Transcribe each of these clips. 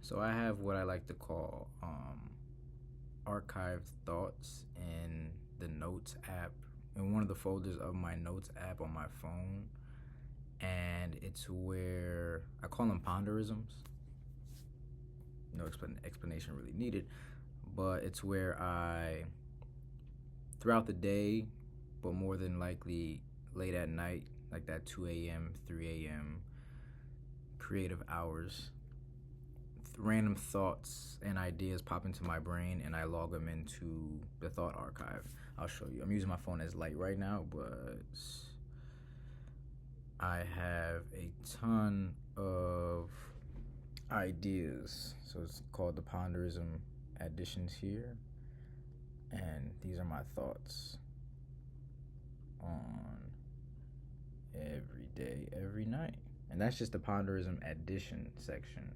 So I have what I like to call archived thoughts in the Notes app, in one of the folders of my Notes app on my phone. And it's where I call them ponderisms. No explanation really needed, but it's where I, throughout the day, but more than likely late at night, like that 2 a.m., 3 a.m. creative hours, random thoughts and ideas pop into my brain and I log them into the thought archive. I'll show you. I'm using my phone as light right now, but I have a ton of ideas. So it's called the Ponderism Additions here. And these are my thoughts on every day, every night. And that's just the Ponderism Addition section.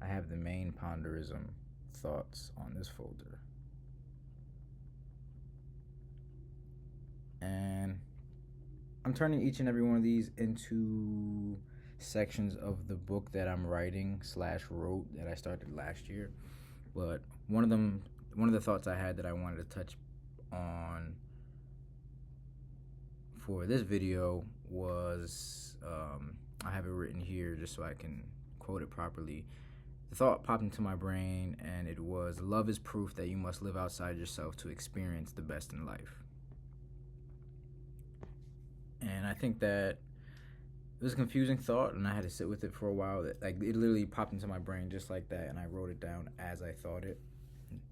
I have the main Ponderism thoughts on this folder. And I'm turning each and every one of these into sections of the book that I'm writing / wrote that I started last year. But one of the thoughts I had that I wanted to touch on for this video was, I have it written here just so I can quote it properly. The thought popped into my brain and it was, love is proof that you must live outside yourself to experience the best in life. And I think that it was a confusing thought and I had to sit with it for a while. It literally popped into my brain just like that, and I wrote it down as I thought it,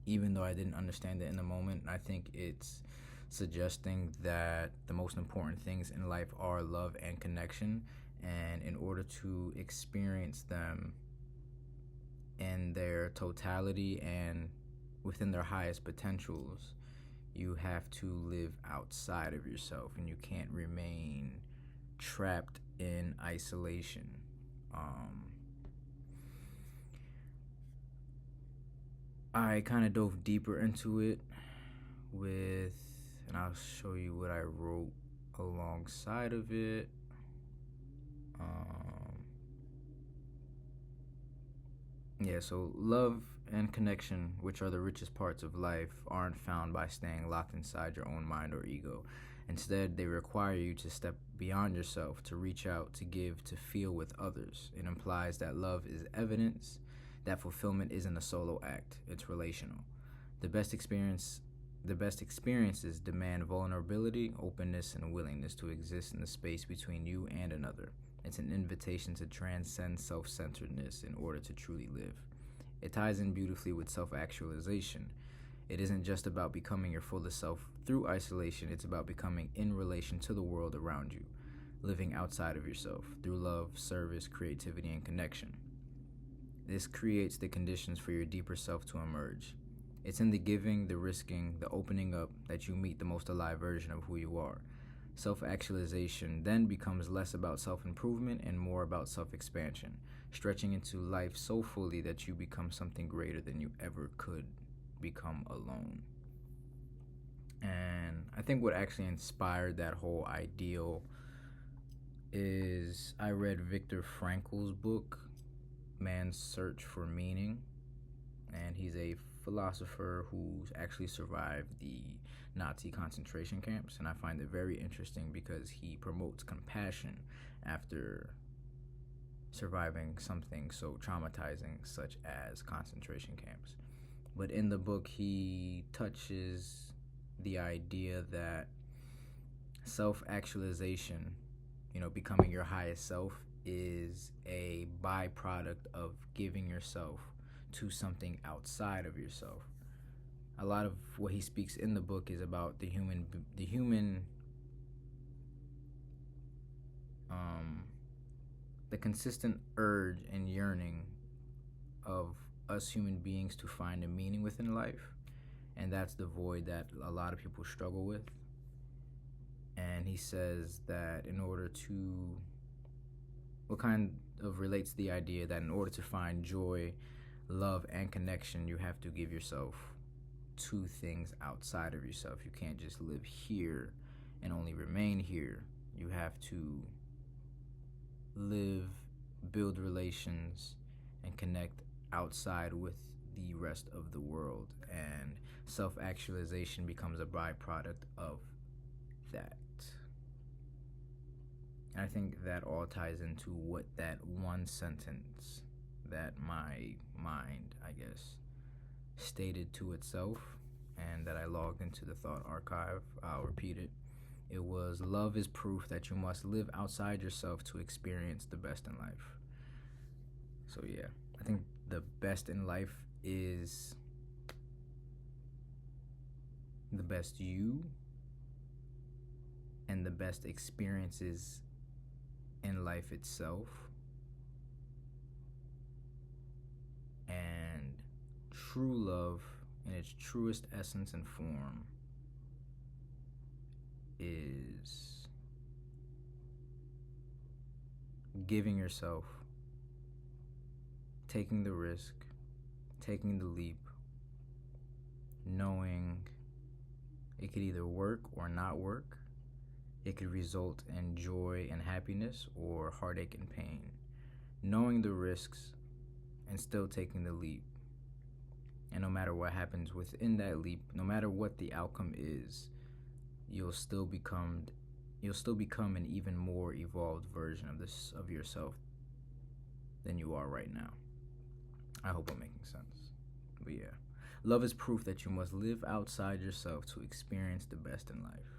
even though I didn't understand it in the moment. I think it's suggesting that the most important things in life are love and connection, and in order to experience them in their totality and within their highest potentials, you have to live outside of yourself and you can't remain trapped in isolation. I kind of dove deeper into it and I'll show you what I wrote alongside of it. So love and connection, which are the richest parts of life, aren't found by staying locked inside your own mind or ego. Instead, they require you to step beyond yourself, to reach out, to give, to feel with others. It implies that love is evidence that fulfillment isn't a solo act, it's relational. The best experiences demand vulnerability, openness, and willingness to exist in the space between you and another. It's an invitation to transcend self-centeredness in order to truly live. It ties in beautifully with self-actualization. It isn't just about becoming your fullest self through isolation, it's about becoming in relation to the world around you, living outside of yourself through love, service, creativity, and connection. This creates the conditions for your deeper self to emerge. It's in the giving, the risking, the opening up that you meet the most alive version of who you are. Self-actualization then becomes less about self-improvement and more about self-expansion, stretching into life so fully that you become something greater than you ever could become alone. And I think what actually inspired that whole ideal is I read Viktor Frankl's book, Man's Search for Meaning, and he's a philosopher who's actually survived the Nazi concentration camps, and I find it very interesting because he promotes compassion after surviving something so traumatizing such as concentration camps. But in the book, he touches the idea that self-actualization, becoming your highest self, is a byproduct of giving yourself to something outside of yourself. A lot of what he speaks in the book is about the consistent urge and yearning of us human beings to find a meaning within life, and that's the void that a lot of people struggle with. And he says that what kind of relates to the idea that in order to find joy, love, and connection, you have to give yourself to things outside of yourself. You can't just live here and only remain here. You have to live, build relations, and connect outside with the rest of the world, and self-actualization becomes a byproduct of that. And I think that all ties into what that one sentence that my mind, I guess, stated to itself, and that I logged into the thought archive. I'll repeat it. It was, love is proof that you must live outside yourself to experience the best in life. So yeah, I think the best in life is the best you and the best experiences in life itself. And true love in its truest essence and form is giving yourself, taking the risk, taking the leap, knowing it could either work or not work. It could result in joy and happiness or heartache and pain. Knowing the risks and still taking the leap. And no matter what happens within that leap, no matter what the outcome is, you'll still become an even more evolved version of yourself than you are right now. I hope I'm making sense. But yeah, love is proof that you must live outside yourself to experience the best in life.